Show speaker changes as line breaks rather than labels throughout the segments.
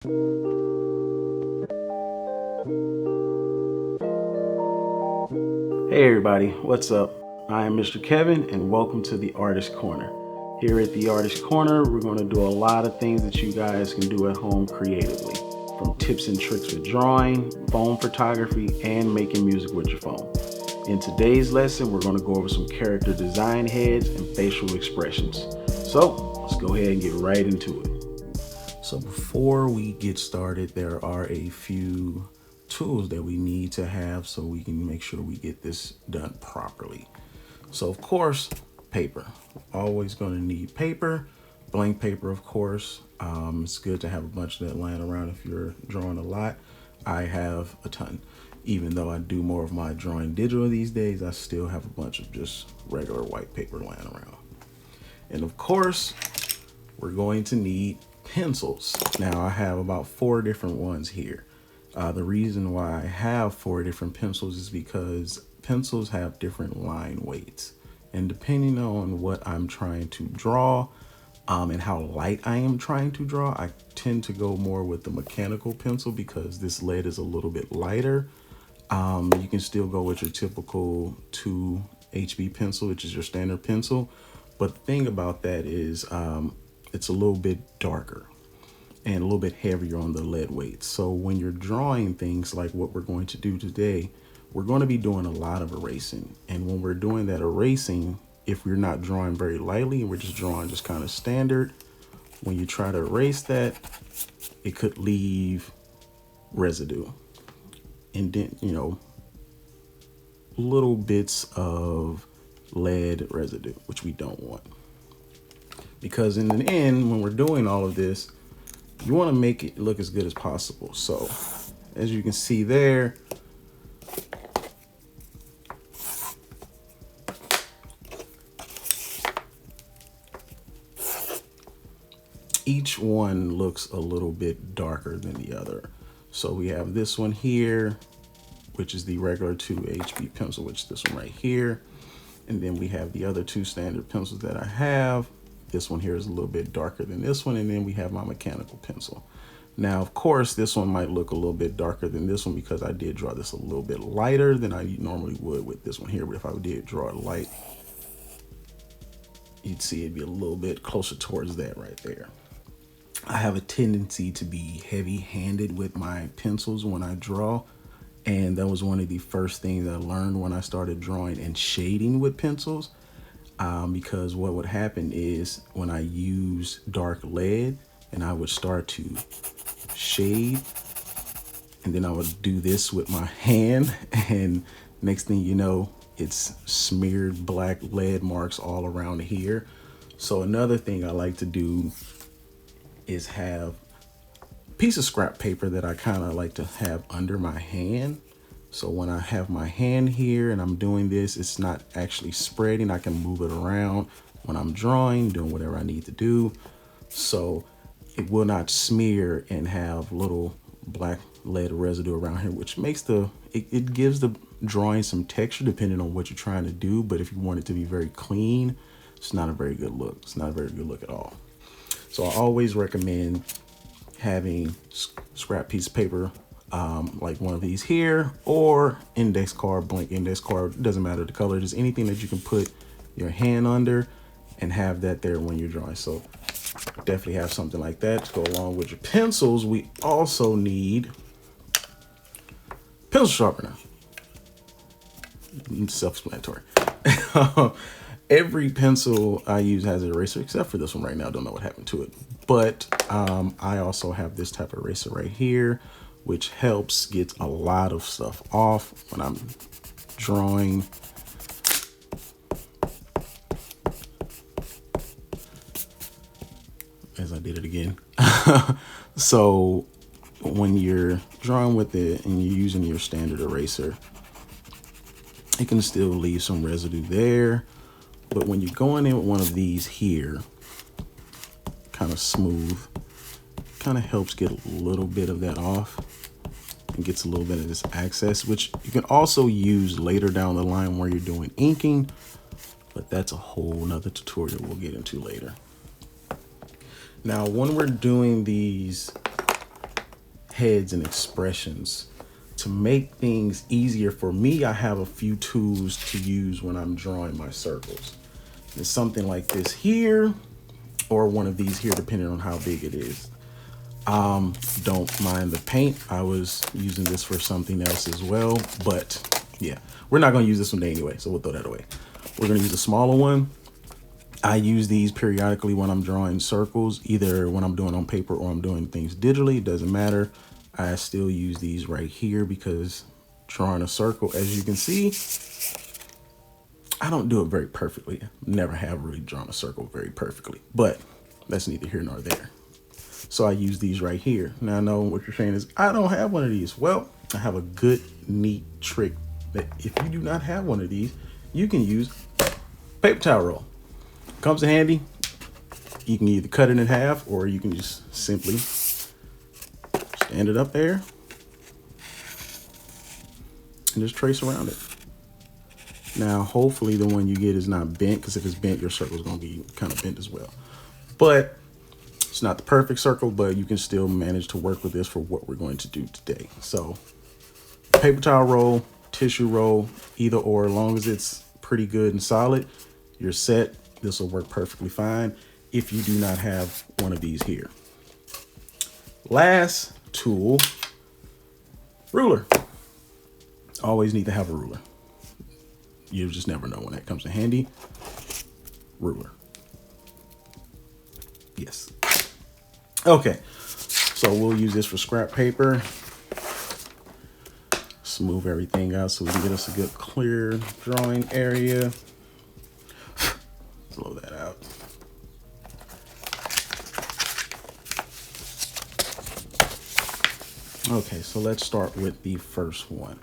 Hey everybody, what's up? I am Mr. Kevin and welcome to the Artist Corner. Here at the Artist Corner, we're going to do a lot of things that you guys can do at home creatively. From tips and tricks with drawing, phone photography, and making music with your phone. In today's lesson, we're going to go over some character design heads and facial expressions. So let's go ahead and get right into it. So before we get started, there are a few tools that we need to have so we can make sure we get this done properly. So of course, paper. Always going to need paper, blank paper, of course. It's good to have a bunch of that lying around if you're drawing a lot. I have a ton. Even though I do more of my drawing digital these days, I still have a bunch of just regular white paper lying around. And of course, we're going to need pencils. Now I have about 4 different ones here. The reason why I have 4 different pencils is because pencils have different line weights. And depending on what I'm trying to draw and how light I am trying to draw, I tend to go more with the mechanical pencil because this lead is a little bit lighter. You can still go with your typical 2 HB pencil, which is your standard pencil. But the thing about that is it's a little bit darker and a little bit heavier on the lead weight. So when you're drawing things like what we're going to do today, we're going to be doing a lot of erasing. And when we're doing that erasing, if we're not drawing very lightly and we're just drawing just kind of standard, when you try to erase that, it could leave residue, indent, little bits of lead residue, which we don't want. Because in the end, when we're doing all of this, you want to make it look as good as possible. So as you can see there, each one looks a little bit darker than the other. So we have this one here, which is the regular 2 HB pencil, which is this one right here. And then we have the other 2 standard pencils that I have. This one here is a little bit darker than this one. And then we have my mechanical pencil. Now, of course, this one might look a little bit darker than this one because I did draw this a little bit lighter than I normally would with this one here. But if I did draw it light, you'd see it'd be a little bit closer towards that right there. I have a tendency to be heavy-handed with my pencils when I draw. And that was one of the first things I learned when I started drawing and shading with pencils. Because what would happen is when I use dark lead and I would start to shade, and then I would do this with my hand, and next thing you know, it's smeared black lead marks all around here. So another thing I like to do is have a piece of scrap paper that I kind of like to have under my hand. So when I have my hand here and I'm doing this, it's not actually spreading. I can move it around when I'm drawing, doing whatever I need to do. So it will not smear and have little black lead residue around here, which makes it gives the drawing some texture depending on what you're trying to do. But if you want it to be very clean, it's not a very good look. It's not a very good look at all. So I always recommend having scrap piece of paper, like one of these here, or index card, blank index card, it doesn't matter the color, just anything that you can put your hand under and have that there when you're drawing. So definitely have something like that to go along with your pencils. We also need pencil sharpener. Self-explanatory. Every pencil I use has an eraser except for this one right now. Don't know what happened to it. But I also have this type of eraser right here, which helps get a lot of stuff off when I'm drawing. As I did it again. So when you're drawing with it and you're using your standard eraser, it can still leave some residue there. But when you're going in with one of these here, kind of smooth, kind of helps get a little bit of that off and gets a little bit of this excess, which you can also use later down the line where you're doing inking, but that's a whole nother tutorial we'll get into later. Now, when we're doing these heads and expressions. To make things easier for me, I have a few tools to use when I'm drawing my circles. It's something like this here, or one of these here, depending on how big it is. Don't mind the paint. I was using this for something else as well, but yeah, we're not going to use this one anyway, so we'll throw that away. We're going to use a smaller one. I use these periodically when I'm drawing circles, either when I'm doing on paper or I'm doing things digitally. It doesn't matter. I still use these right here because drawing a circle, as you can see, I don't do it very perfectly. Never have really drawn a circle very perfectly, but that's neither here nor there. So I use these right here. Now I know what you're saying is, I don't have one of these. Well, I have a good, neat trick that if you do not have one of these, you can use paper towel roll. Comes in handy. You can either cut it in half or you can just simply stand it up there and just trace around it. Now, hopefully the one you get is not bent, because if it's bent, your circle is going to be kind of bent as well. But it's not the perfect circle, but you can still manage to work with this for what we're going to do today. So paper towel roll, tissue roll, either or, as long as it's pretty good and solid, you're set. This will work perfectly fine if you do not have one of these here. Last tool, ruler. Always need to have a ruler. You just never know when that comes in handy. Ruler. Yes. Okay, so we'll use this for scrap paper. Smooth everything out so we can get us a good clear drawing area. Blow that out. Okay, so let's start with the first one.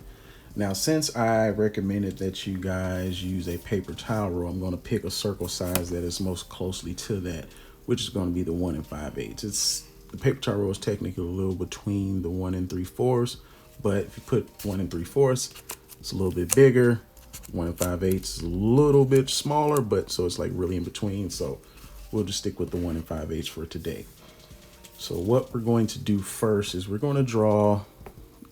Now, since I recommended that you guys use a paper towel roll, I'm going to pick a circle size that is most closely to that, which is going to be the 1 5/8. The paper towel roll is technically a little between the 1 3/4, but if you put 1 3/4, it's a little bit bigger. 1 5/8 is a little bit smaller, but so it's like really in between. So we'll just stick with the 1 5/8 for today. So what we're going to do first is we're going to draw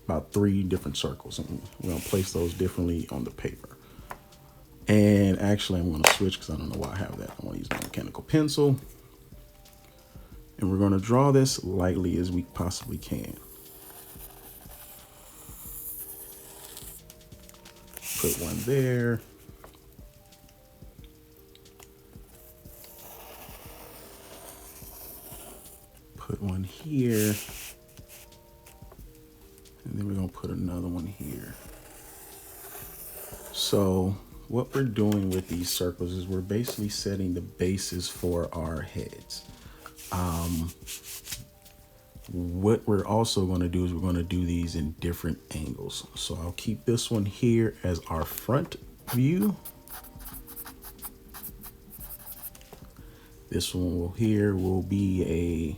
about 3 different circles, and we're going to place those differently on the paper. And actually I'm going to switch because I don't know why I have that. I want to use my mechanical pencil, and we're going to draw this lightly as we possibly can. Put one there. Put one here. And then we're going to put another one here. So what we're doing with these circles is we're basically setting the basis for our heads. What we're also going to do is we're going to do these in different angles. So I'll keep this one here as our front view. This one here will be a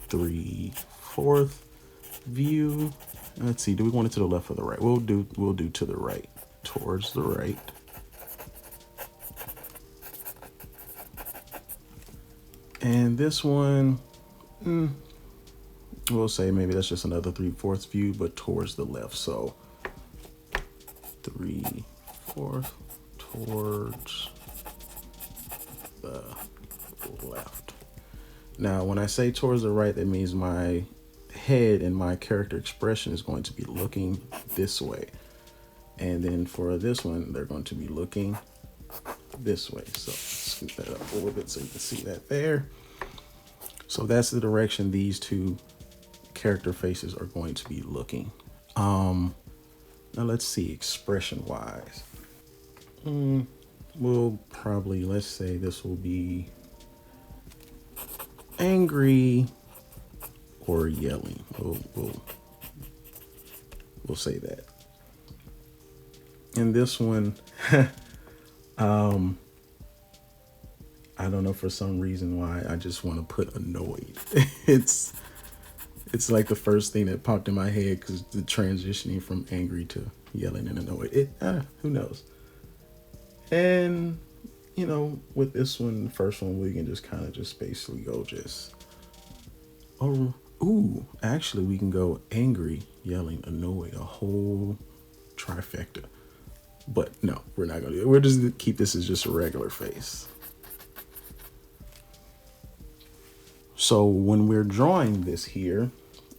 3/4 view. Let's see, do we want it to the left or the right? We'll do to the right, towards the right. And this one, we'll say maybe that's just another 3/4 view, but towards the left. So 3/4 towards the left. Now, when I say towards the right, that means my head and my character expression is going to be looking this way. And then for this one, they're going to be looking this way. So scoot that up a little bit so you can see that there. So that's the direction these 2 character faces are going to be looking. Now let's see, expression wise. We'll probably, let's say this will be angry or yelling. We'll say that. And this one, I don't know, for some reason why I just want to put annoyed. It's like the first thing that popped in my head, because the transitioning from angry to yelling and annoyed. Who knows? And you know, with this one, the first one, we can just kind of just basically go just Ooh, actually we can go angry, yelling, annoyed, a whole trifecta. But no, we're not gonna do it. We're just keep this as just a regular face. So when we're drawing this here,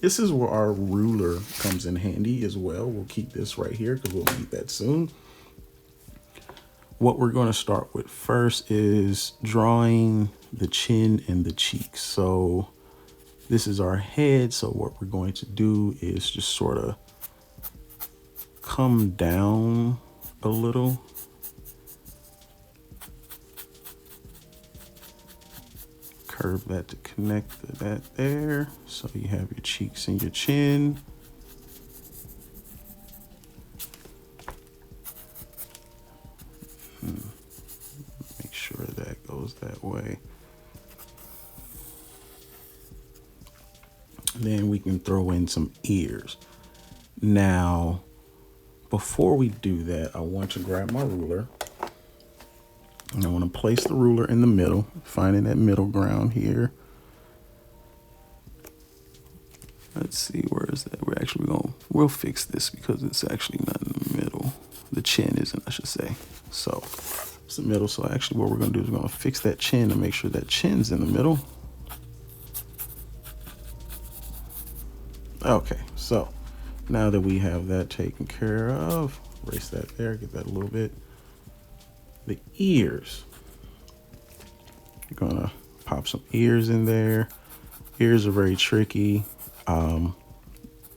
this is where our ruler comes in handy as well. We'll keep this right here because we'll need that soon. What we're going to start with first is drawing the chin and the cheeks. So this is our head. So what we're going to do is just sort of come down a little. Curve that to connect to that there. So you have your cheeks and your chin. Make sure that goes that way. Then we can throw in some ears. Now, before we do that, I want to grab my ruler. And I want to place the ruler in the middle, finding that middle ground here. Let's see, where is that? We'll fix this because it's actually not in the middle. The chin isn't, I should say. So it's the middle. So actually what we're going to do is we're going to fix that chin and make sure that chin's in the middle. Okay, so now that we have that taken care of, erase that there, get that a little bit. The ears. You're gonna pop some ears in there. Ears are very tricky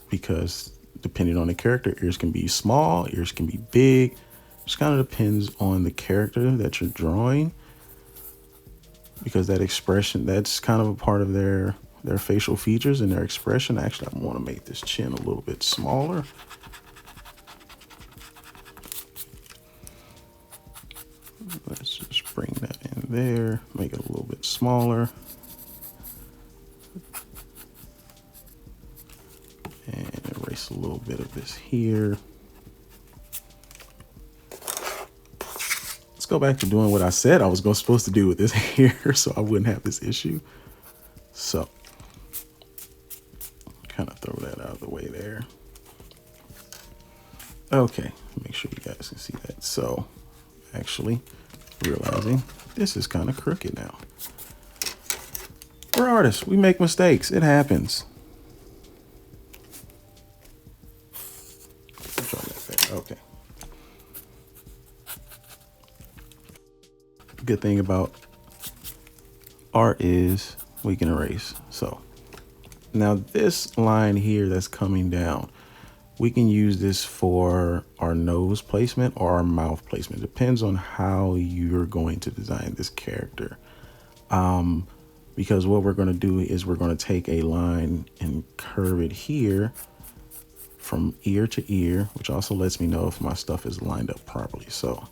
because depending on the character, ears can be small, ears can be big. Just kind of depends on the character that you're drawing, because that expression, that's kind of a part of their facial features and their expression. Actually, I want to make this chin a little bit smaller. Let's just bring that in there, make it a little bit smaller. And erase a little bit of this here. Let's go back to doing what I said I was supposed to do with this here so I wouldn't have this issue. So, kind of throw that out of the way there. Okay, make sure you guys can see that. So, actually, realizing this is kind of crooked now. We're artists, we make mistakes, it happens. Okay. Good thing about art is we can erase. So now this line here that's coming down, we can use this for our nose placement or our mouth placement. Depends on how you're going to design this character. Because what we're going to do is we're going to take a line and curve it here from ear to ear, which also lets me know if my stuff is lined up properly. So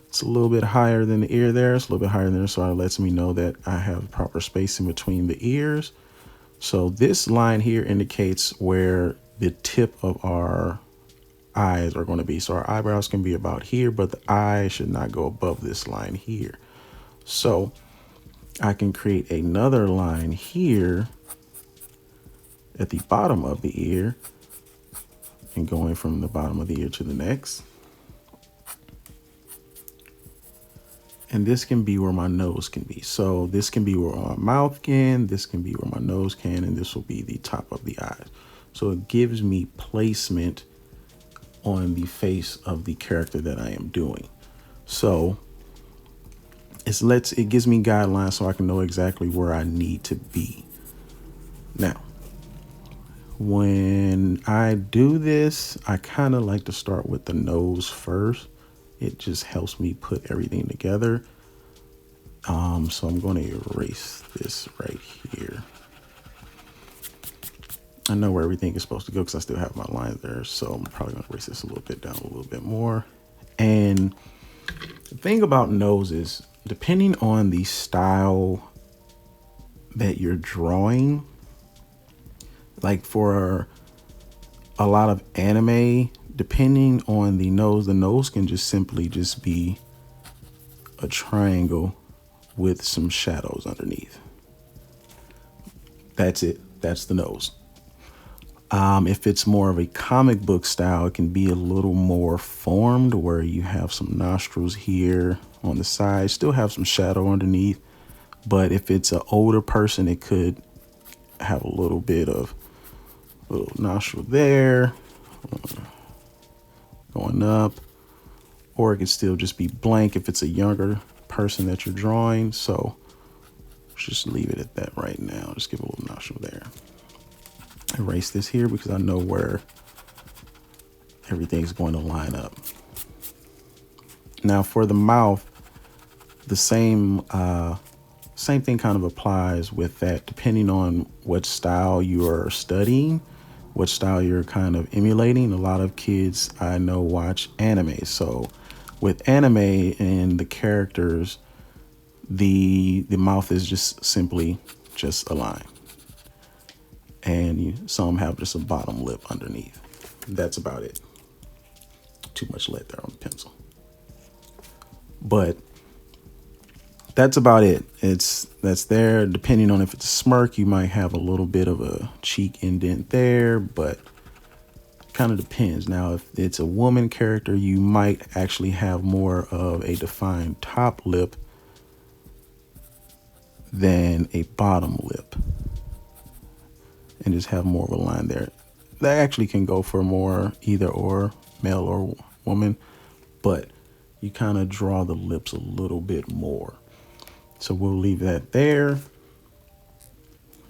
it's a little bit higher than the ear there. It's a little bit higher than there, so it lets me know that I have proper spacing between the ears. So this line here indicates where the tip of our eyes are going to be. So our eyebrows can be about here, but the eye should not go above this line here. So I can create another line here at the bottom of the ear and going from the bottom of the ear to the next. And this can be where my nose can be. So this can be where my mouth can, this can be where my nose can, and this will be the top of the eyes. So it gives me placement on the face of the character that I am doing. So it gives me guidelines so I can know exactly where I need to be. Now, when I do this, I kind of like to start with the nose first. It just helps me put everything together. So I'm going to erase this right here. I know where everything is supposed to go because I still have my lines there. So I'm probably going to erase this a little bit down a little bit more. And the thing about noses, depending on the style that you're drawing, like for a lot of anime, depending on the nose can just simply just be a triangle with some shadows underneath. That's it. That's the nose. If it's more of a comic book style, it can be a little more formed where you have some nostrils here on the side, still have some shadow underneath. But if it's an older person, it could have a little bit of little nostril there going up, or it could still just be blank if it's a younger person that you're drawing. So just leave it at that right now. Just give a little nostril there. Erase this here because I know where everything's going to line up. Now for the mouth, the same thing kind of applies with that, depending on what style you are studying, what style you're kind of emulating. A lot of kids I know watch anime. So with anime and the characters, the mouth is just simply just a line. And some have just a bottom lip underneath. That's about it. Too much lead there on the pencil. But that's about it. That's there. Depending on if it's a smirk, you might have a little bit of a cheek indent there, but kind of depends. Now, if it's a woman character, you might actually have more of a defined top lip than a bottom lip, and just have more of a line there. That actually can go for more either or, male or woman, but you kind of draw the lips a little bit more. So we'll leave that there.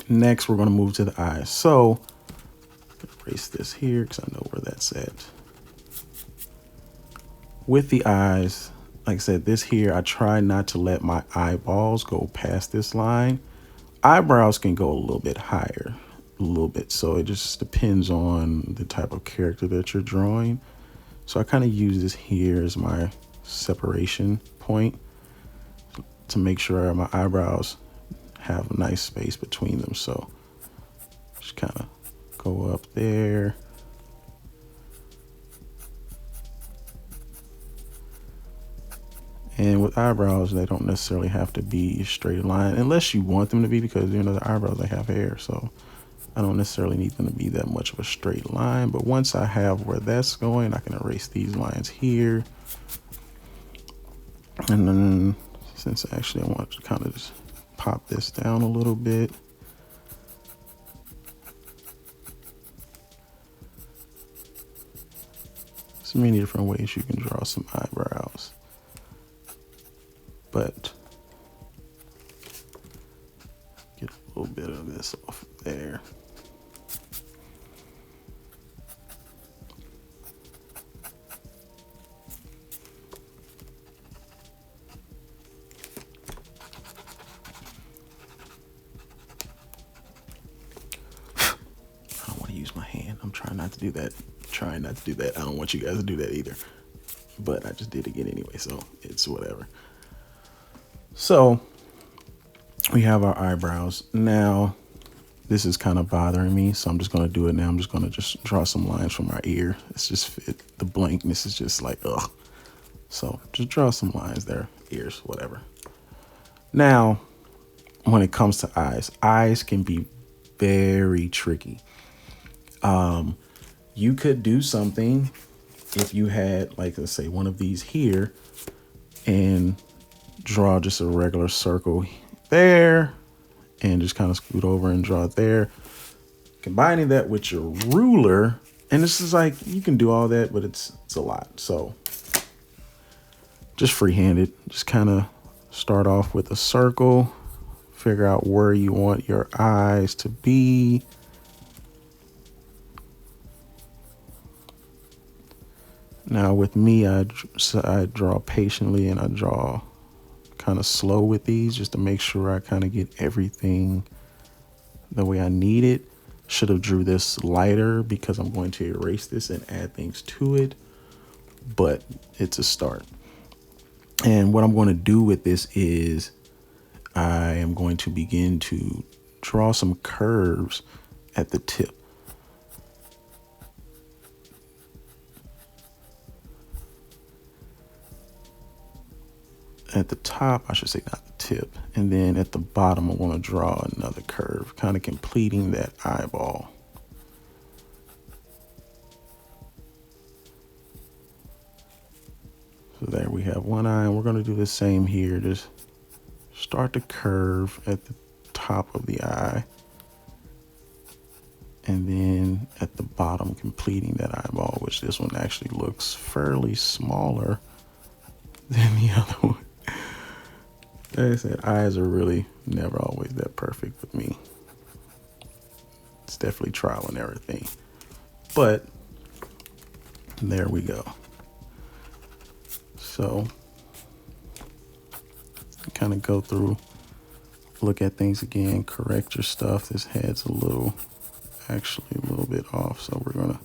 Next, we're going to move to the eyes. So erase this here because I know where that's at. With the eyes, like I said, this here, I try not to let my eyeballs go past this line. Eyebrows can go a little bit higher, a little bit. So it just depends on the type of character that you're drawing. So I kind of use this here as my separation point to make sure my eyebrows have a nice space between them. So just kind of go up there. And with eyebrows, they don't necessarily have to be a straight line unless you want them to be, because you know the eyebrows, they have hair. So I don't necessarily need them to be that much of a straight line. But once I have where that's going, I can erase these lines here. And then since actually I want to kind of just pop this down a little bit. So many different ways you can draw some eyebrows. But get a little bit of this off there. I don't want to use my hand. I'm trying not to do that. Trying not to do that. I don't want you guys to do that either. But I just did it again anyway, so it's whatever. So we have our eyebrows. Now, this is kind of bothering me, so I'm just going to do it now. I'm just going to just draw some lines from my ear. It's just the blankness is just like, ugh. So just draw some lines there, ears, whatever. Now, when it comes to eyes can be very tricky. You could do something if you had, like, let's say one of these here and draw just a regular circle there and just kind of scoot over and draw it there. Combining that with your ruler, and this is like, you can do all that, but it's a lot. So just freehand just kind of start off with a circle, figure out where you want your eyes to be. Now with me, I draw patiently and I draw kind of slow with these just to make sure I kind of get everything the way I need it. Should have drew this lighter because I'm going to erase this and add things to it, but it's a start. And what I'm going to do with this is I am going to begin to draw some curves at the tip. at the top, I should say not the tip, and then at the bottom I want to draw another curve, kind of completing that eyeball. So there we have one eye, and we're going to do the same here. Just start the curve at the top of the eye, and then at the bottom completing that eyeball, which this one actually looks fairly smaller than the other one. Like I said, eyes are really never always that perfect with me. It's definitely trial and error thing. But there we go. So kind of go through, look at things again, correct your stuff. This head's actually a little bit off. So we're gonna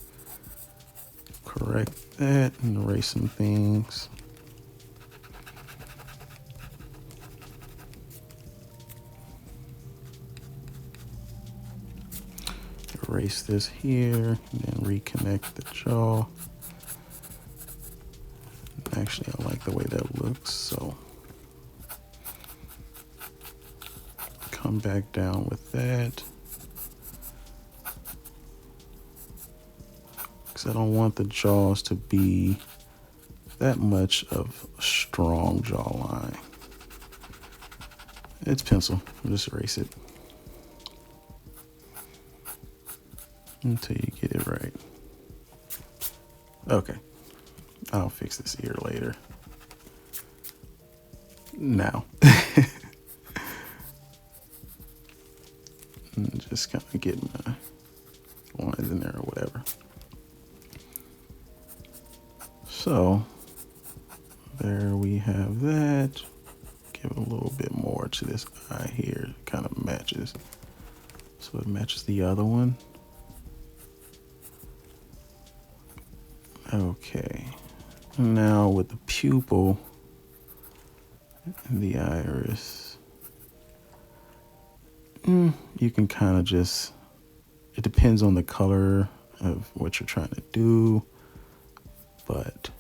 correct that and erase some things. Erase this here, and then reconnect the jaw. Actually, I like the way that looks, so come back down with that. Because I don't want the jaws to be that much of a strong jawline. It's pencil, I'll just erase it until you get it right. Okay, I'll fix this ear later. Now, just kind of get my lines in there or whatever. So there we have that. Give a little bit more to this eye here. It kind of matches. So it matches the other one. Okay. Now with the pupil and the iris, you can kind of just, it depends on the color of what you're trying to do, but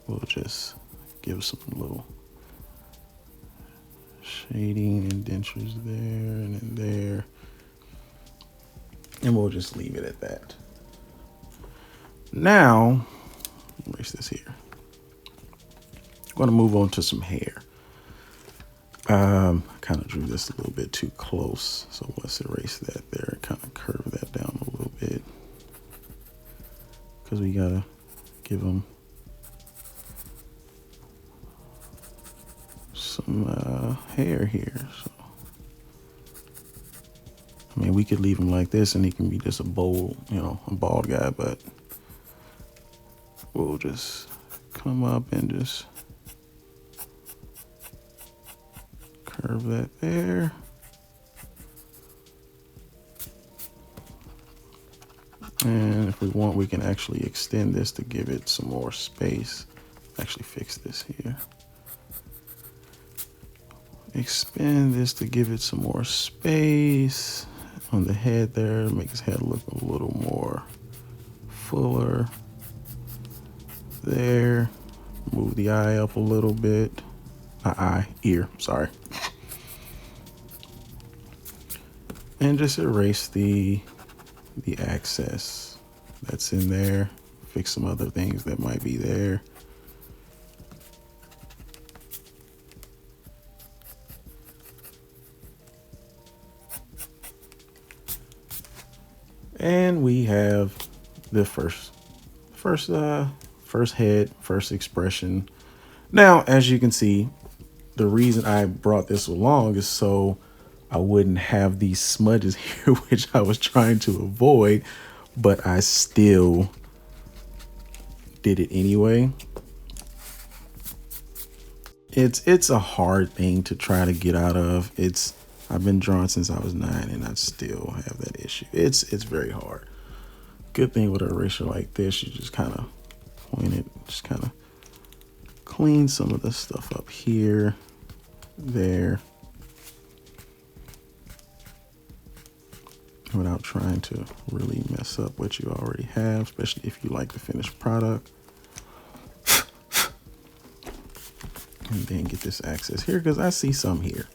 we'll just give some little shading, indentures there and in there, and we'll just leave it at that. Now, erase this here. I'm going to move on to some hair. Kind of drew this a little bit too close, so let's erase that there and kind of curve that down a little bit, because we gotta give them some hair here. So I mean, we could leave him like this and he can be just a bald guy, but we'll just come up and just curve that there. And if we want, we can actually extend this to give it some more space. Actually fix this here. Expand this to give it some more space on the head there. Make his head look a little more fuller. There. Move the eye up a little bit. Ear, sorry. And just erase the excess that's in there. Fix some other things that might be there. And we have the first head, first expression. Now, as you can see, the reason I brought this along is so I wouldn't have these smudges here, which I was trying to avoid, but I still did it anyway. It's a hard thing to try to get out of. I've been drawing since I was 9 and I still have that issue. It's very hard. Good thing with an eraser like this, you just kind of point it, just kind of clean some of the stuff up here, there, without trying to really mess up what you already have, especially if you like the finished product. And then get this access here because I see some here.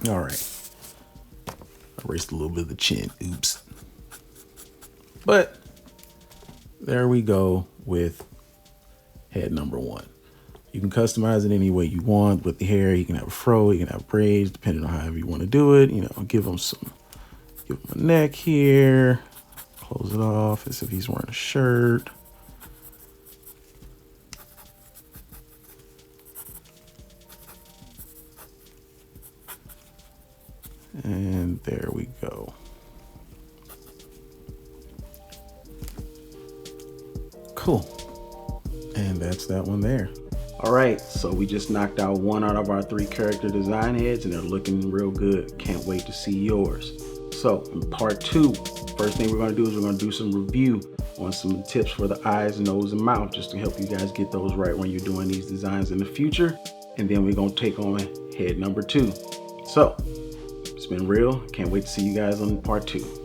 All right. Erased a little bit of the chin. Oops. But there we go with head number 1. You can customize it any way you want with the hair. You can have a fro, you can have braids, depending on however you want to do it. You know, give him a neck here. Close it off as if he's wearing a shirt. And there we go. Cool. And that's that one there. All right, so we just knocked out 1 out of our 3 character design heads and they're looking real good. Can't wait to see yours. So in part 2, first thing we're gonna do is we're gonna do some review on some tips for the eyes, nose, and mouth, just to help you guys get those right when you're doing these designs in the future. And then we're gonna take on head number 2. So it's been real. Can't wait to see you guys on part 2.